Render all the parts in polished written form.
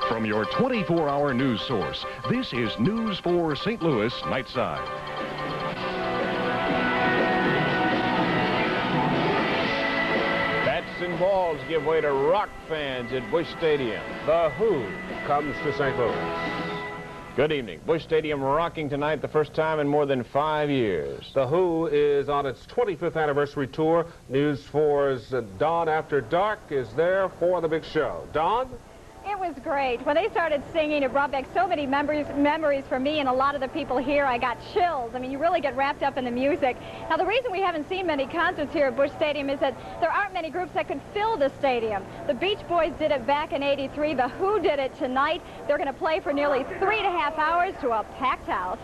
From your 24-hour news source, this is News 4 St. Louis Nightside. Bats and balls give way to rock fans at Busch Stadium. The Who comes to St. Louis. Good evening. Busch Stadium rocking tonight, the first time in more than 5 years. The Who is on its 25th anniversary tour. News 4's Dawn After Dark is there for the big show. Dawn? It was great. When they started singing, it brought back so many memories for me and a lot of the people here. I got chills. I mean, you really get wrapped up in the music. Now, the reason we haven't seen many concerts here at Busch Stadium is that there aren't many groups that could fill the stadium. The Beach Boys did it back in '83. The Who did it tonight. They're going to play for nearly 3.5 hours to a packed house.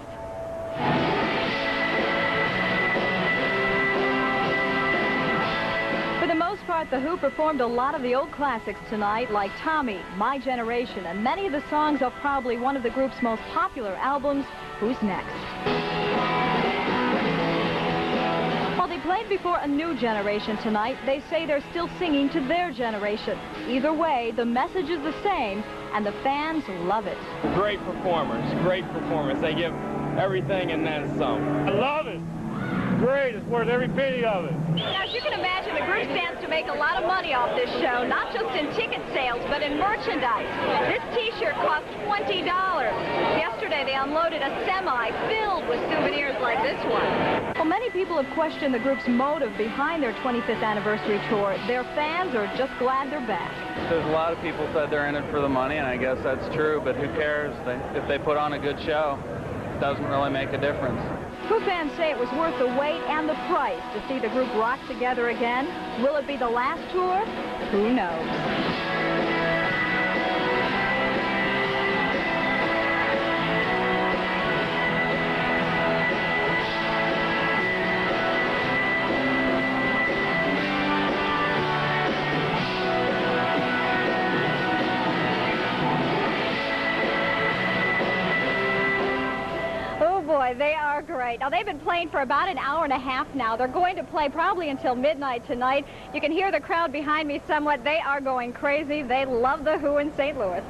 For the most part, The Who performed a lot of the old classics tonight, like Tommy, My Generation, and many of the songs are probably one of the group's most popular albums, Who's Next? While they played before a new generation tonight, they say they're still singing to their generation. Either way, the message is the same, and the fans love it. Great performers, great performers. They give everything and then some. I love it. Great, it's worth every penny of it. Now, as you can imagine, the group stands to make a lot of money off this show, not just in ticket sales, but in merchandise. This T-shirt cost $20. Yesterday, they unloaded a semi filled with souvenirs like this one. Well, many people have questioned the group's motive behind their 25th anniversary tour. Their fans are just glad they're back. There's a lot of people said they're in it for the money, and I guess that's true, but who cares? If they put on a good show, it doesn't really make a difference. Who fans say it was worth the wait and the price to see the group rock together again. Will it be the last tour? Who knows? They are great. Now, they've been playing for about an hour and a half now. They're going to play probably until midnight tonight. You can hear the crowd behind me somewhat. They are going crazy. They love the Who in St. Louis.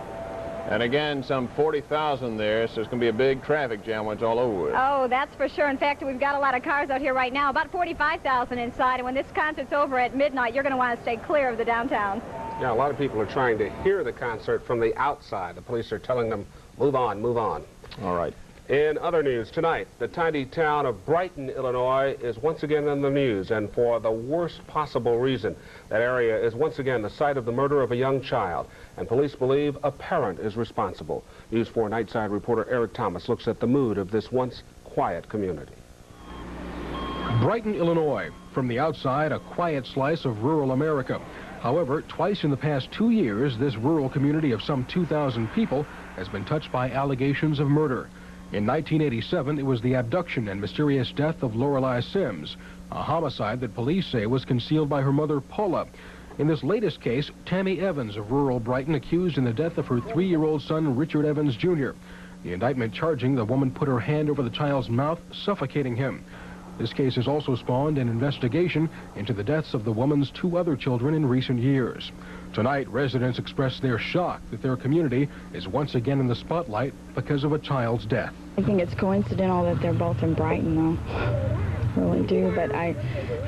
And again, some 40,000 there, so it's going to be a big traffic jam when it's all over with. Oh, that's for sure. In fact, we've got a lot of cars out here right now, about 45,000 inside. And when this concert's over at midnight, you're going to want to stay clear of the downtown. Yeah, a lot of people are trying to hear the concert from the outside. The police are telling them, move on, move on. All right. In other news tonight, the tiny town of Brighton, Illinois is once again in the news, and for the worst possible reason. That area is once again the site of the murder of a young child, and police believe a parent is responsible. News 4 Nightside reporter Eric Thomas looks at the mood of this once quiet community. Brighton, Illinois. From the outside, a quiet slice of rural America. However, twice in the past 2 years, this rural community of some 2,000 people has been touched by allegations of murder. In 1987, it was the abduction and mysterious death of Lorelei Sims, a homicide that police say was concealed by her mother, Paula. In this latest case, Tammy Evans of rural Brighton accused in the death of her 3-year-old son, Richard Evans, Jr. The indictment charging the woman put her hand over the child's mouth, suffocating him. This case has also spawned an investigation into the deaths of the woman's 2 other children in recent years. Tonight, residents expressed their shock that their community is once again in the spotlight because of a child's death. I think it's coincidental that they're both in Brighton, though. I really do, but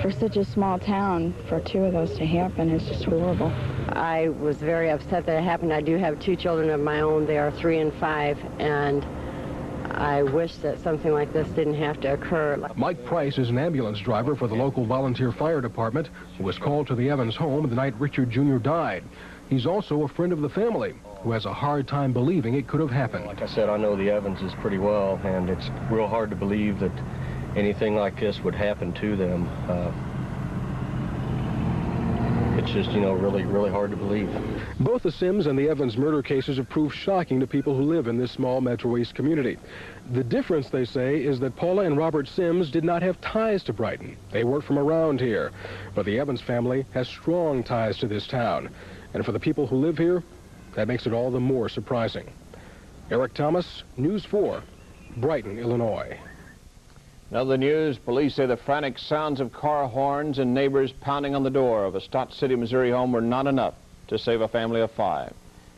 for such a small town, for 2 of those to happen is just horrible. I was very upset that it happened. I do have 2 children of my own. They are 3 and 5, and I wish that something like this didn't have to occur. Mike Price is an ambulance driver for the local volunteer fire department who was called to the Evans home the night Richard Jr. died. He's also a friend of the family who has a hard time believing it could have happened. Like I said, I know the Evanses pretty well, and it's real hard to believe that anything like this would happen to them. It's just, you know, really hard to believe. Both the Sims and the Evans murder cases have proved shocking to people who live in this small Metro East community. The difference, they say, is that Paula and Robert Sims did not have ties to Brighton. They weren't from around here. But the Evans family has strong ties to this town. And for the people who live here, that makes it all the more surprising. Eric Thomas, News 4, Brighton, Illinois. Another news, police say the frantic sounds of car horns and neighbors pounding on the door of a Stott City, Missouri home were not enough to save a family of 5.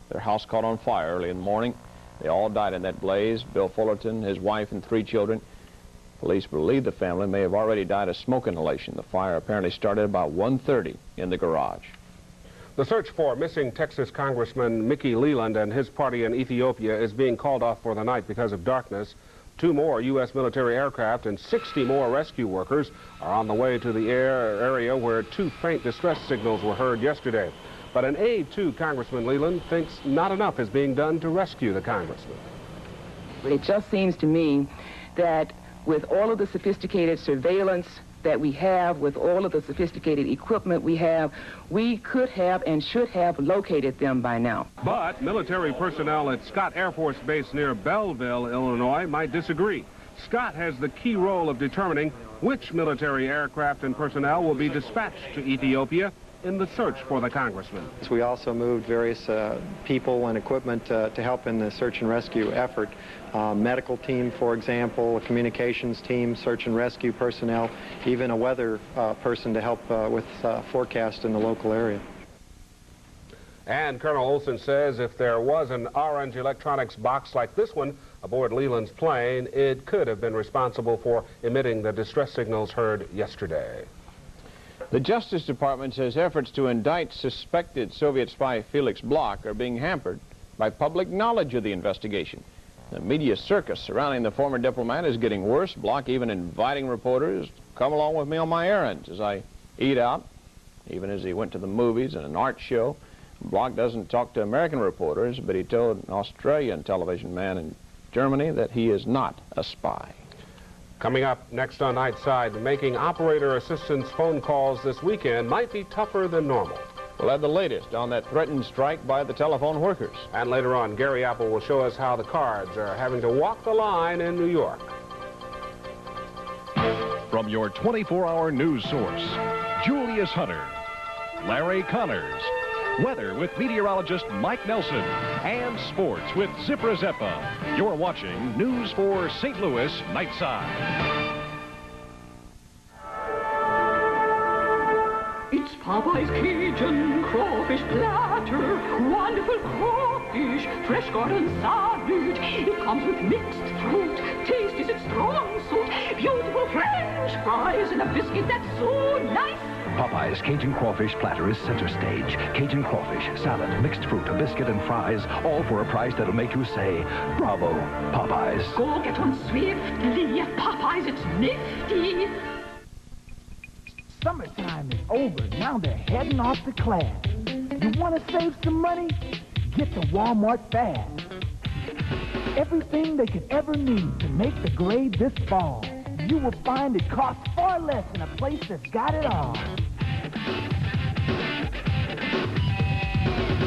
Their house caught on fire early in the morning. They all died in that blaze. Bill Fullerton, his wife, and 3 children. Police believe the family may have already died of smoke inhalation. The fire apparently started about 1:30 in the garage. The search for missing Texas Congressman Mickey Leland and his party in Ethiopia is being called off for the night because of darkness. 2 more U.S. military aircraft and 60 more rescue workers are on the way to the area where 2 faint distress signals were heard yesterday. But an aide to Congressman Leland thinks not enough is being done to rescue the congressman. It just seems to me that with all of the sophisticated surveillance that we have, with all of the sophisticated equipment we have, we could have and should have located them by now. But military personnel at Scott Air Force Base near Belleville, Illinois, might disagree. Scott has the key role of determining which military aircraft and personnel will be dispatched to Ethiopia in the search for the congressman. We also moved various people and equipment to help in the search and rescue effort. Medical team, for example, a communications team, search and rescue personnel, even a weather person to help with forecast in the local area. And Colonel Olson says if there was an orange electronics box like this one aboard Leland's plane, it could have been responsible for emitting the distress signals heard yesterday. The Justice Department says efforts to indict suspected Soviet spy Felix Bloch are being hampered by public knowledge of the investigation. The media circus surrounding the former diplomat is getting worse. Bloch even inviting reporters to come along with me on my errands as I eat out, even as he went to the movies and an art show. Bloch doesn't talk to American reporters, but he told an Australian television man in Germany that he is not a spy. Coming up next on Nightside, making operator assistance phone calls this weekend might be tougher than normal. We'll have the latest on that threatened strike by the telephone workers. And later on, Gary Apple will show us how the Cards are having to walk the line in New York. From your 24-hour news source, Julius Hunter, Larry Connors, weather with meteorologist Mike Nelson, and sports with Zipra Zeppa. You're watching News 4 St. Louis Nightside. It's Popeye's Cajun crawfish platter. Wonderful crawfish, fresh garden salad. It comes with mixed fruit. Taste is its strong suit. Beautiful French fries and a biscuit that's so nice. Popeye's Cajun Crawfish Platter is center stage. Cajun crawfish, salad, mixed fruit, a biscuit, and fries, all for a price that'll make you say, bravo, Popeyes. Go get one swiftly. Popeyes, it's nifty. Summertime is over. Now they're heading off to class. You want to save some money? Get to Walmart fast. Everything they could ever need to make the grade this fall. You will find it costs far less in a place that's got it all.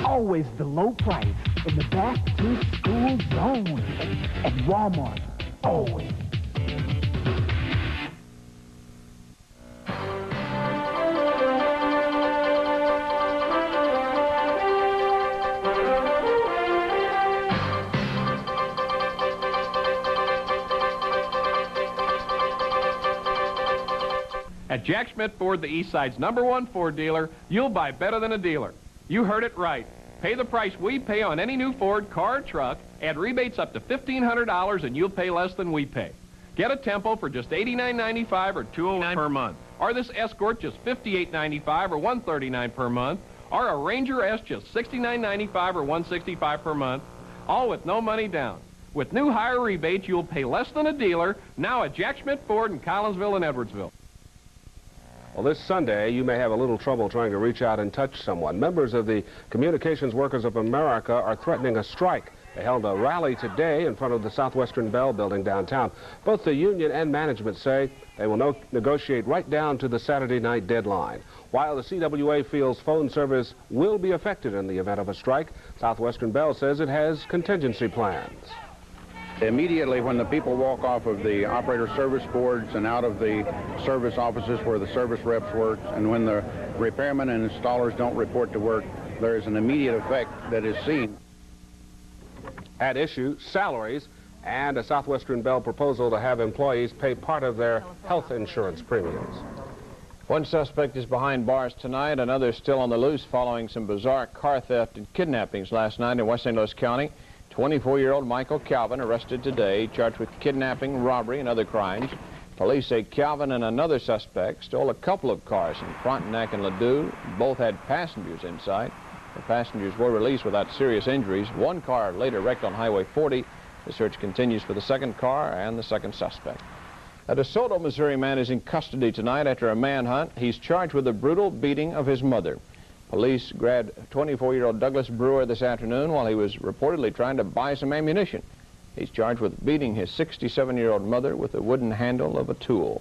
Always the low price in the back-to-school zone. At Walmart, always. At Jack Schmidt Ford, the East Side's #1 Ford dealer, you'll buy better than a dealer. You heard it right. Pay the price we pay on any new Ford car or truck, add rebates up to $1,500, and you'll pay less than we pay. Get a Tempo for just $89.95 or $209 per month. Or this Escort just $58.95 or $139 per month. Or a Ranger S just $69.95 or $165 per month. All with no money down. With new higher rebates, you'll pay less than a dealer, now at Jack Schmidt Ford in Collinsville and Edwardsville. Well, this Sunday, you may have a little trouble trying to reach out and touch someone. Members of the Communications Workers of America are threatening a strike. They held a rally today in front of the Southwestern Bell building downtown. Both the union and management say they will negotiate right down to the Saturday night deadline. While the CWA feels phone service will be affected in the event of a strike, Southwestern Bell says it has contingency plans. Immediately when the people walk off of the operator service boards and out of the service offices where the service reps work, and when the repairmen and installers don't report to work, there is an immediate effect that is seen. At issue, salaries and a Southwestern Bell proposal to have employees pay part of their health insurance premiums. One suspect is behind bars tonight, another still on the loose following some bizarre car theft and kidnappings last night in West St. Louis County. 24-year-old Michael Calvin arrested today, charged with kidnapping, robbery, and other crimes. Police say Calvin and another suspect stole a couple of cars in Frontenac and Ladue. Both had passengers inside. The passengers were released without serious injuries. One car later wrecked on Highway 40. The search continues for the second car and the second suspect. A DeSoto, Missouri man is in custody tonight after a manhunt. He's charged with the brutal beating of his mother. Police grabbed 24-year-old Douglas Brewer this afternoon while he was reportedly trying to buy some ammunition. He's charged with beating his 67-year-old mother with the wooden handle of a tool.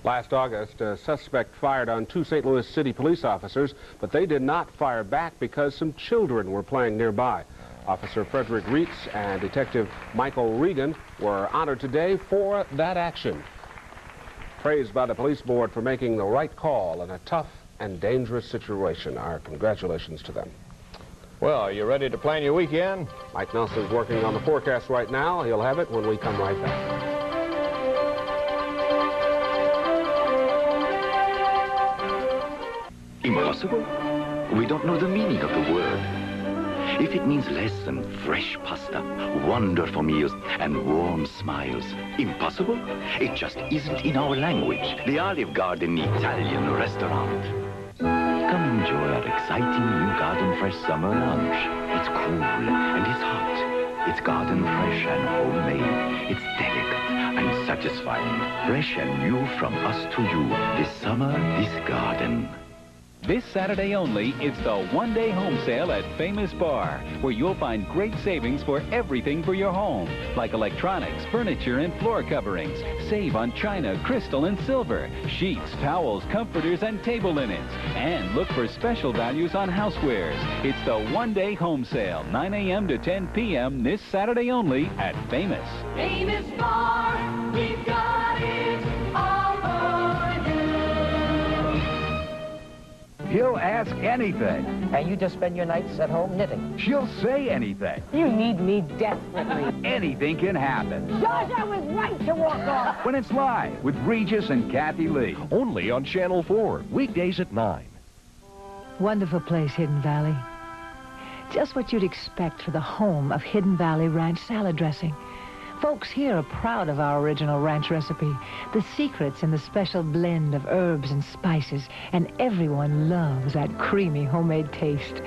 Last August, a suspect fired on 2 St. Louis City police officers, but they did not fire back because some children were playing nearby. Officer Frederick Reitz and Detective Michael Regan were honored today for that action. Praised by the police board for making the right call in a tough and dangerous situation. Our congratulations to them. Well, are you ready to plan your weekend? Mike Nelson's working on the forecast right now. He'll have it when we come right back. Impossible? We don't know the meaning of the word. If it means less than fresh pasta, wonderful meals, and warm smiles. Impossible? It just isn't in our language. The Olive Garden Italian restaurant. Come enjoy our exciting new Garden Fresh summer lunch. It's cool and it's hot. It's garden fresh and homemade. It's delicate and satisfying. Fresh and new from us to you. This summer, this garden. This Saturday only, it's the one-day home sale at Famous Bar, where you'll find great savings for everything for your home, like electronics, furniture, and floor coverings. Save on china, crystal, and silver, sheets, towels, comforters, and table linens. And look for special values on housewares. It's the one-day home sale, 9 a.m. to 10 p.m. this Saturday only at Famous. Famous Bar, we've got it all for you. He'll ask anything. And you just spend your nights at home knitting. She'll say anything. You need me desperately. Anything can happen. George, I was right to walk off. When it's live with Regis and Kathy Lee. Only on Channel 4, weekdays at 9. Wonderful place, Hidden Valley. Just what you'd expect for the home of Hidden Valley Ranch salad dressing. Folks here are proud of our original ranch recipe. The secret's in the special blend of herbs and spices, and everyone loves that creamy homemade taste.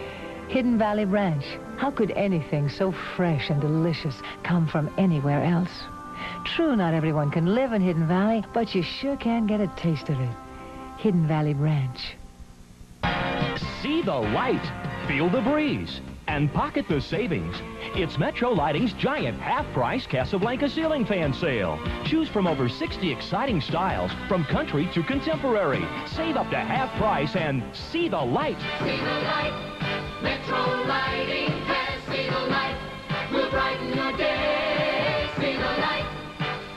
Hidden Valley Ranch. How could anything so fresh and delicious come from anywhere else? True, not everyone can live in Hidden Valley, but you sure can get a taste of it. Hidden Valley Ranch. See the light, feel the breeze, and pocket the savings. It's Metro Lighting's giant half-price Casablanca ceiling fan sale. Choose from over 60 exciting styles, from country to contemporary. Save up to half price and see the light. See the light. Metro Lighting has see the light. We'll brighten your day. See the light.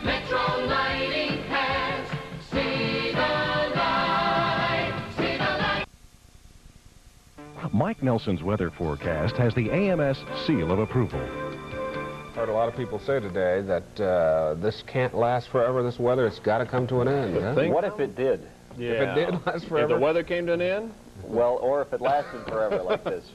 Metro Lighting has see the light. See the light. Mike Nelson's weather forecast has the AMS seal of approval. Heard a lot of people say today that this can't last forever, this weather. It's got to come to an end. Huh? What if it did? Yeah. If it did last forever? If the weather came to an end? Well, or if it lasted forever like this.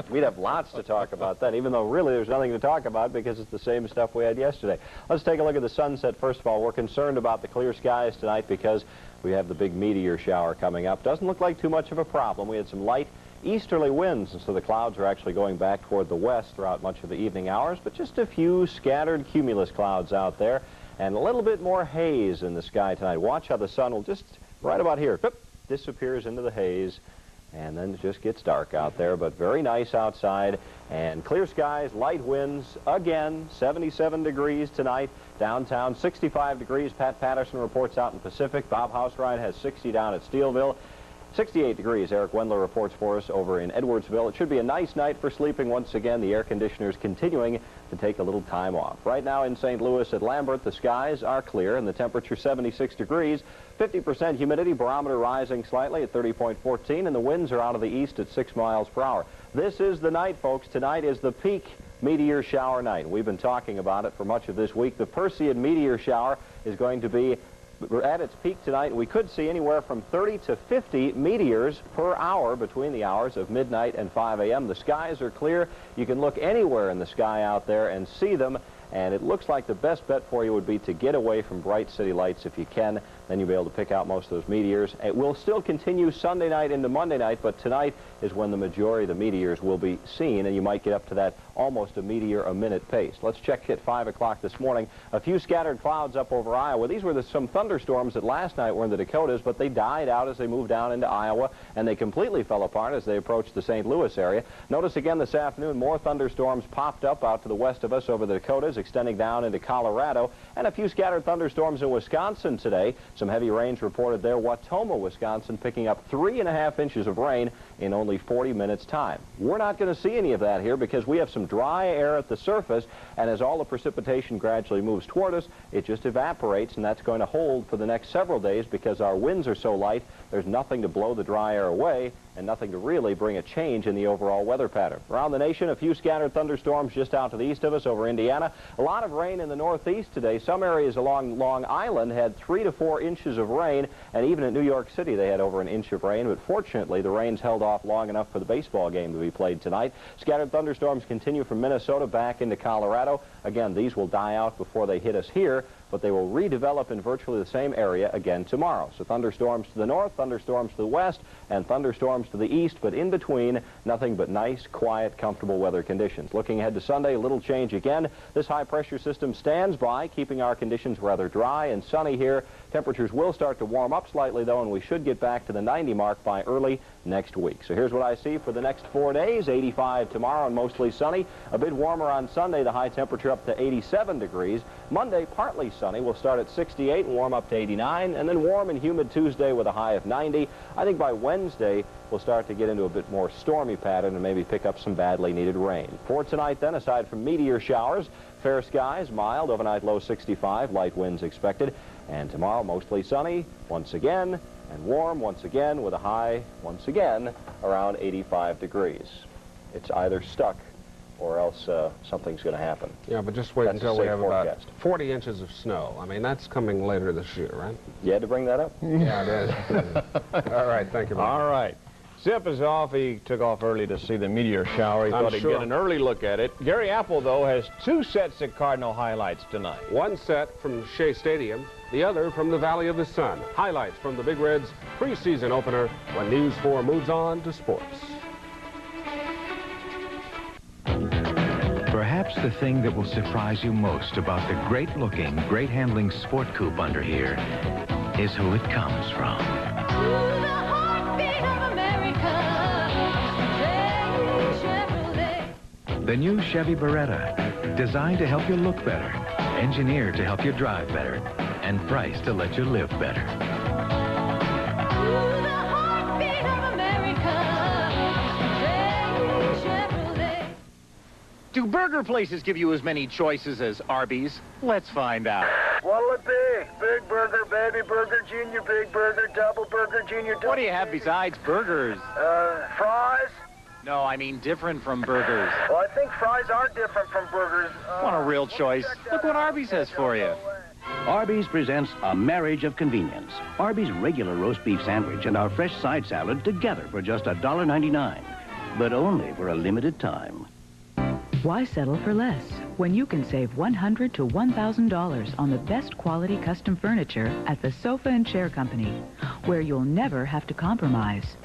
We'd have lots to talk about then, even though really there's nothing to talk about because it's the same stuff we had yesterday. Let's take a look at the sunset first of all. We're concerned about the clear skies tonight because we have the big meteor shower coming up. Doesn't look like too much of a problem. We had some light easterly winds, and so the clouds are actually going back toward the west throughout much of the evening hours, but just a few scattered cumulus clouds out there and a little bit more haze in the sky tonight. Watch how the sun will just right about here disappears into the haze, and then it just gets dark out there, but very nice outside and clear skies, light winds again. 77 degrees tonight downtown, 65 degrees. Pat Patterson reports out in Pacific. Bob Hausride has 60 down at Steelville. 68 degrees, Eric Wendler reports for us over in Edwardsville. It should be a nice night for sleeping once again. The air conditioners continuing to take a little time off. Right now in St. Louis at Lambert, the skies are clear and the temperature 76 degrees. 50% humidity, barometer rising slightly at 30.14, and the winds are out of the east at 6 miles per hour. This is the night, folks. Tonight is the peak meteor shower night. We've been talking about it for much of this week. The Perseid meteor shower is going to be at its peak tonight, and we could see anywhere from 30 to 50 meteors per hour between the hours of midnight and 5 a.m. The skies are clear. You can look anywhere in the sky out there and see them. And it looks like the best bet for you would be to get away from bright city lights if you can. Then you'll be able to pick out most of those meteors. It will still continue Sunday night into Monday night, but tonight is when the majority of the meteors will be seen, and you might get up to that almost a meteor a minute pace. Let's check at 5 o'clock this morning. A few scattered clouds up over Iowa. These were some thunderstorms that last night were in the Dakotas, but they died out as they moved down into Iowa, and they completely fell apart as they approached the St. Louis area. Notice again this afternoon, more thunderstorms popped up out to the west of us over the Dakotas, extending down into Colorado, and a few scattered thunderstorms in Wisconsin today. Some heavy rains reported there. Watoma, Wisconsin, picking up 3.5 inches of rain in only 40 minutes time. We're not going to see any of that here because we have some dry air at the surface, and as all the precipitation gradually moves toward us, it just evaporates, and that's going to hold for the next several days because our winds are so light. There's nothing to blow the dry air away and nothing to really bring a change in the overall weather pattern. Around the nation, a few scattered thunderstorms just out to the east of us over Indiana. A lot of rain in the northeast today. Some areas along Long Island had 3 to 4 inches of rain, and even in New York City they had over an inch of rain, but fortunately the rains held off long enough for the baseball game to be played tonight. Scattered thunderstorms continue from Minnesota back into Colorado. Again, these will die out before they hit us here, but they will redevelop in virtually the same area again tomorrow. So thunderstorms to the north, thunderstorms to the west, and thunderstorms to the east, but in between, nothing but nice, quiet, comfortable weather conditions. Looking ahead to Sunday, a little change again. This high-pressure system stands by, keeping our conditions rather dry and sunny here. Temperatures will start to warm up slightly, though, and we should get back to the 90 mark by early next week. So here's what I see for the next 4 days. 85 tomorrow and mostly sunny. A bit warmer on Sunday, the high temperature up to 87 degrees. Monday, partly sunny. We'll start at 68 and warm up to 89, and then warm and humid Tuesday with a high of 90. I think by Wednesday, we'll start to get into a bit more stormy pattern and maybe pick up some badly needed rain. For tonight, then, aside from meteor showers, fair skies, mild, overnight low 65, light winds expected. And tomorrow, mostly sunny once again, and warm once again with a high once again around 85 degrees. It's either stuck or else something's going to happen. Yeah, but just wait until we have about 40 inches of snow. I mean, that's coming later this year, right? You had to bring that up? Yeah, it is. All right, thank you, Mike. All right. Zip is off. He took off early to see the meteor shower. He thought he'd get an early look at it. Gary Apple, though, has 2 sets of Cardinal highlights tonight. One set from Shea Stadium, the other from the Valley of the Sun. Highlights from the Big Reds' preseason opener when News 4 moves on to sports. Perhaps the thing that will surprise you most about the great-looking, great-handling Sport Coupe under here is who it comes from. The new Chevy Beretta, designed to help you look better, engineered to help you drive better, and priced to let you live better. Do burger places give you as many choices as Arby's? Let's find out. What'll it be? Big burger, baby burger, junior big burger, double burger, junior double. What do you have besides burgers? Fries? No, I mean different from burgers. Well, I think fries are different from burgers. Want a real choice? Look what Arby's has for you. Arby's presents a marriage of convenience. Arby's regular roast beef sandwich and our fresh side salad together for just $1.99, but only for a limited time. Why settle for less when you can save $100 to $1,000 on the best quality custom furniture at the Sofa and Chair Company, where you'll never have to compromise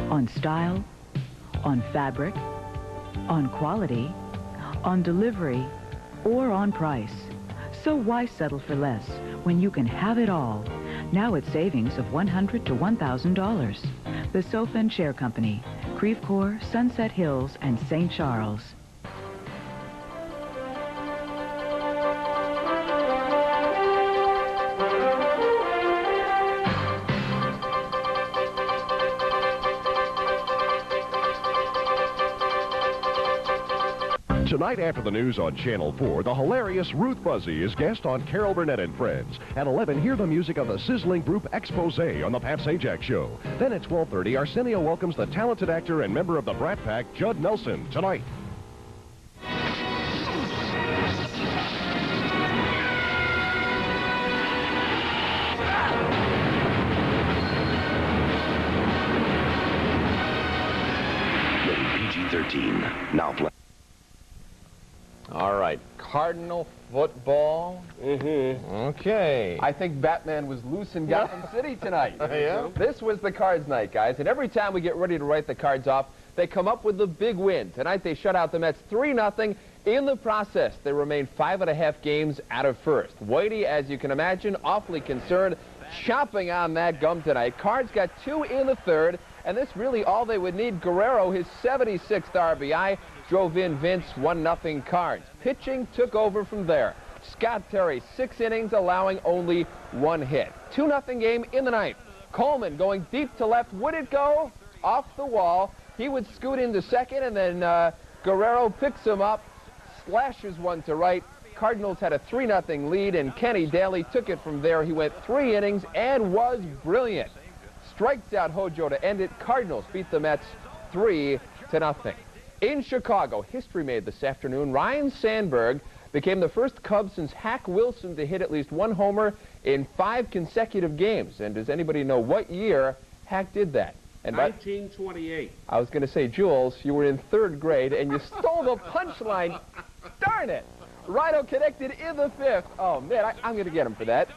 on style, on fabric, on quality, on delivery, or on price. So why settle for less when you can have it all? Now at savings of $100 to $1,000. The Sofa and Chair Company, Creve Coeur, Sunset Hills, and St. Charles. Tonight after the news on Channel 4, the hilarious Ruth Buzzy is guest on Carol Burnett and Friends. At 11, hear the music of the sizzling group Expose on the Pat Sajak Show. Then at 12:30, Arsenio welcomes the talented actor and member of the Brat Pack, Judd Nelson, tonight. All right, Cardinal football. Okay. I think Batman was loose in Gotham City tonight. Yeah? This was the Cards night, guys, and every time we get ready to write the Cards off, they come up with the big win. Tonight they shut out the Mets 3-0. In the process, they remain 5.5 games out of first. Whitey, as you can imagine, awfully concerned, chopping on that gum tonight. Cards got 2 in the third, and this really all they would need. Guerrero, his 76th RBI, drove in Vince, 1-0 Cards. Pitching took over from there. Scott Terry, 6 innings, allowing only 1 hit. 2-0 game in the ninth. Coleman going deep to left. Would it go? Off the wall. He would scoot into second, and then Guerrero picks him up, slashes one to right. Cardinals had a 3-0 lead, and Kenny Daly took it from there. He went 3 innings and was brilliant. Strikes out Hojo to end it. Cardinals beat the Mets 3-0. In Chicago, history made this afternoon. Ryan Sandberg became the first Cub since Hack Wilson to hit at least 1 homer in 5 consecutive games. And does anybody know what year Hack did that? And 1928. I was going to say, Jules, you were in 3rd grade and you stole the punchline. Darn it. Rhino connected in the 5th. Oh, man, I'm going to get him for that.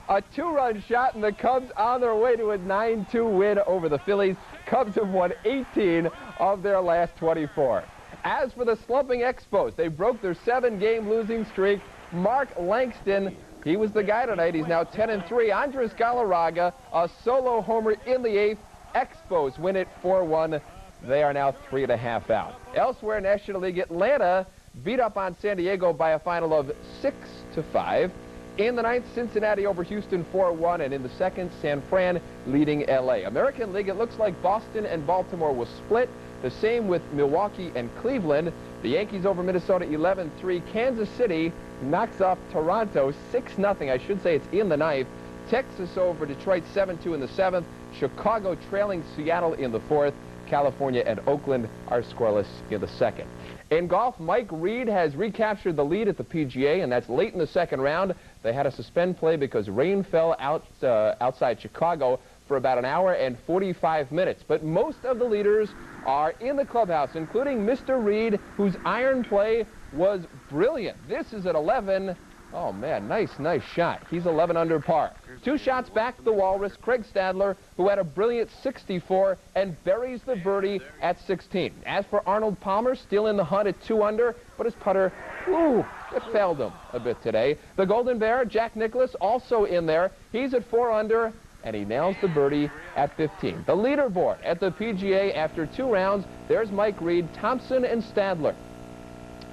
A 2-run shot, and the Cubs on their way to a 9-2 win over the Phillies. Cubs have won 18 of their last 24. As for the slumping Expos, they broke their 7-game losing streak. Mark Langston, he was the guy tonight. He's now 10-3. Andres Galarraga, a solo homer in the 8th. Expos win it 4-1. They are now 3.5 out. Elsewhere, National League, Atlanta beat up on San Diego by a final of 6-5. In the 9th, Cincinnati over Houston 4-1, and in the 2nd, San Fran leading L.A. American League, it looks like Boston and Baltimore will split. The same with Milwaukee and Cleveland. The Yankees over Minnesota 11-3. Kansas City knocks off Toronto 6-0. I should say it's in the 9th. Texas over Detroit 7-2 in the 7th. Chicago trailing Seattle in the 4th. California and Oakland are scoreless in the 2nd. In golf, Mike Reed has recaptured the lead at the PGA, and that's late in the 2nd round. They had to suspend play because rain fell outside Chicago for about an hour and 45 minutes. But most of the leaders are in the clubhouse, including Mr. Reed, whose iron play was brilliant. This is at 11. Oh, man, nice shot. He's 11 under par. 2 shots back the walrus, Craig Stadler, who had a brilliant 64 and buries the birdie at 16. As for Arnold Palmer, still in the hunt at 2 under, but his putter, it failed him a bit today. The Golden Bear, Jack Nicklaus, also in there. He's at 4 under, and he nails the birdie at 15. The leaderboard at the PGA after 2 rounds, there's Mike Reed, Thompson, and Stadler,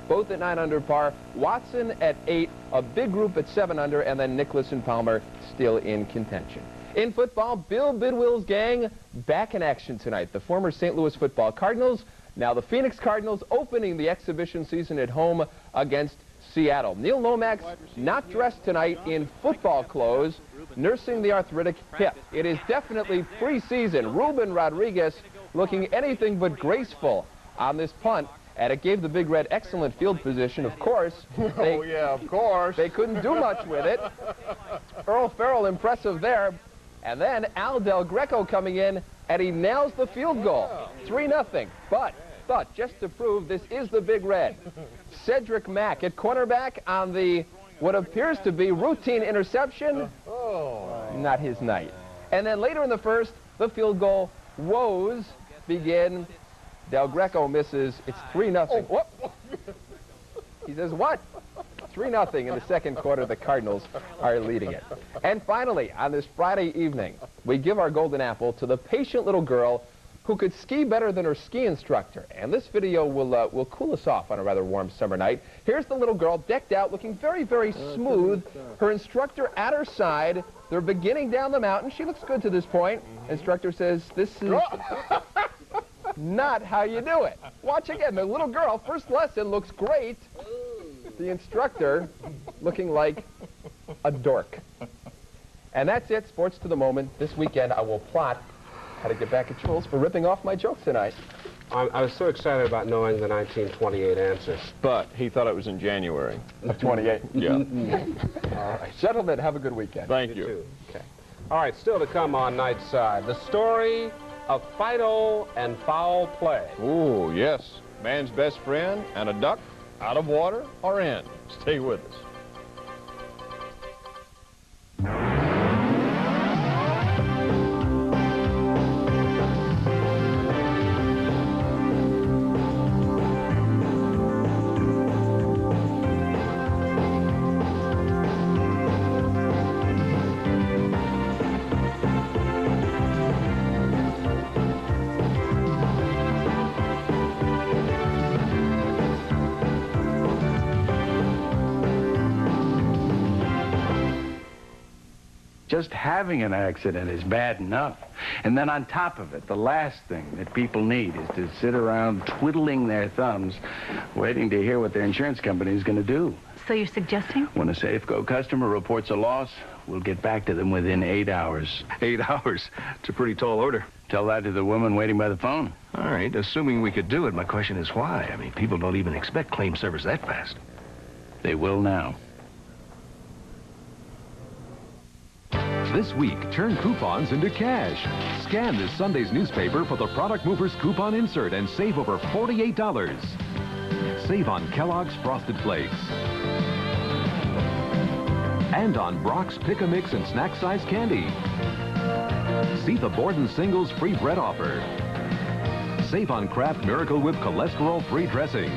both at 9 under par. Watson at 8, a big group at 7 under, and then Nicklaus and Palmer still in contention. In football, Bill Bidwill's gang back in action tonight. The former St. Louis football Cardinals, now the Phoenix Cardinals, opening the exhibition season at home against Seattle. Neil Lomax not dressed tonight in football clothes, nursing the arthritic hip. It is definitely preseason. Ruben Rodriguez looking anything but graceful on this punt. And it gave the Big Red excellent field position, of course. They couldn't do much with it. Earl Farrell impressive there. And then Al Del Greco coming in, and he nails the field goal. 3-0. But just to prove this is the Big Red, Cedric Mack at cornerback on the what appears to be routine interception. Not his night. And then later in the first, the field goal woes begin. Del Greco misses. It's 3-0. He says, what? 3-0 in the 2nd quarter. The Cardinals are leading it. And finally, on this Friday evening, we give our golden apple to the patient little girl who could ski better than her ski instructor. And this video will cool us off on a rather warm summer night. Here's the little girl decked out, looking very, very smooth. Her instructor at her side. They're beginning down the mountain. She looks good to this point. Instructor says, this is not how you do it. Watch again. The little girl, first lesson, looks great. The instructor looking like a dork. And that's it. Sports to the moment. This weekend, I will plot how to get back at Jules for ripping off my jokes tonight. I was so excited about knowing the 1928 answers. But he thought it was in January. Of 28. Yeah. All right. Gentlemen, have a good weekend. Thank you. Too. Okay. All right, still to come on Night Side, the story of Fido and foul play. Ooh, yes. Man's best friend and a duck Out of water or in? Stay with us. Just having an accident is bad enough. And then on top of it, the last thing that people need is to sit around twiddling their thumbs, waiting to hear what their insurance company is going to do. So you're suggesting? When a Safeco customer reports a loss, we'll get back to them within 8 hours. 8 hours? It's a pretty tall order. Tell that to the woman waiting by the phone. All right, assuming we could do it, my question is why? I mean, people don't even expect claim service that fast. They will now. This week, turn coupons into cash. Scan this Sunday's newspaper for the Product Movers coupon insert and save over $48. Save on Kellogg's Frosted Flakes. And on Brock's Pick-A-Mix and snack-size candy. See the Borden Singles free bread offer. Save on Kraft Miracle Whip cholesterol-free dressing.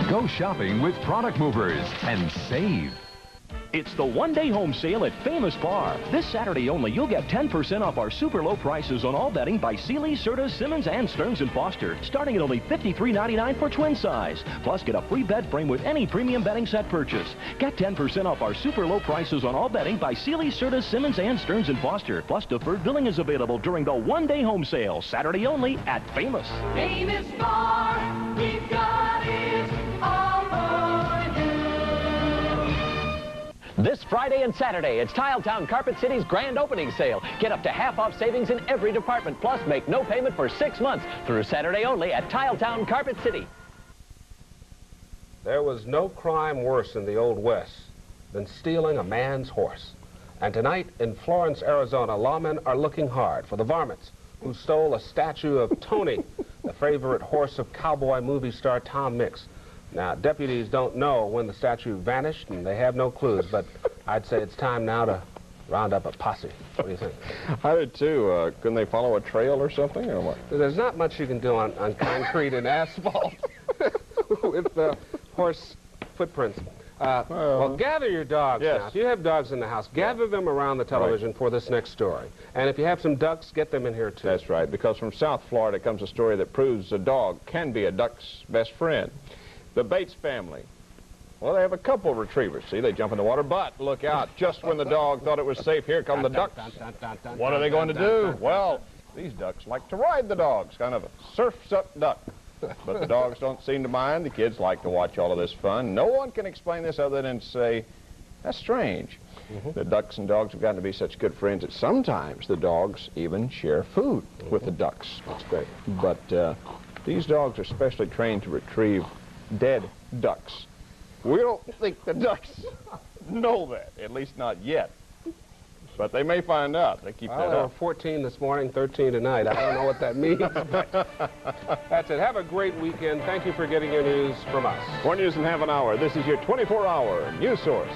Go shopping with Product Movers and save. It's the one-day home sale at Famous Bar. This Saturday only, you'll get 10% off our super low prices on all bedding by Sealy, Serta, Simmons, and Stearns & Foster, starting at only $53.99 for twin size. Plus, get a free bed frame with any premium bedding set purchase. Get 10% off our super low prices on all bedding by Sealy, Serta, Simmons, and Stearns & Foster. Plus, deferred billing is available during the one-day home sale, Saturday only at Famous. Famous Bar, we've got it all for you. This Friday and Saturday, it's Tiletown Carpet City's grand opening sale. Get up to half-off savings in every department, plus make no payment for 6 months through Saturday only at Tiletown Carpet City. There was no crime worse in the Old West than stealing a man's horse. And tonight in Florence, Arizona, lawmen are looking hard for the varmints who stole a statue of Tony, the favorite horse of cowboy movie star Tom Mix. Now, deputies don't know when the statue vanished, and they have no clues, but I'd say it's time now to round up a posse. What do you think? I did too. Couldn't they follow a trail or something, or what? There's not much you can do on concrete and asphalt with horse footprints. Well, gather your dogs now. If you have dogs in the house, gather them around the television for this next story. And if you have some ducks, get them in here, too. That's right, because from South Florida comes a story that proves a dog can be a duck's best friend. The Bates family. Well, they have a couple of retrievers. See, they jump in the water, but look out. Just when the dog thought it was safe, here come the ducks. What are they going to do? Well, these ducks like to ride the dogs, kind of a surf's-up duck. But the dogs don't seem to mind. The kids like to watch all of this fun. No one can explain this other than to say, that's strange. The ducks and dogs have gotten to be such good friends that sometimes the dogs even share food with the ducks. That's great. But these dogs are specially trained to retrieve dead ducks. We don't think the ducks know that, at least not yet. But they may find out. They keep that There were up. 14 this morning, 13 tonight. I don't know what that means, but that's it. Have a great weekend. Thank you for getting your news from us. More news in half an hour. This is your 24-hour news source.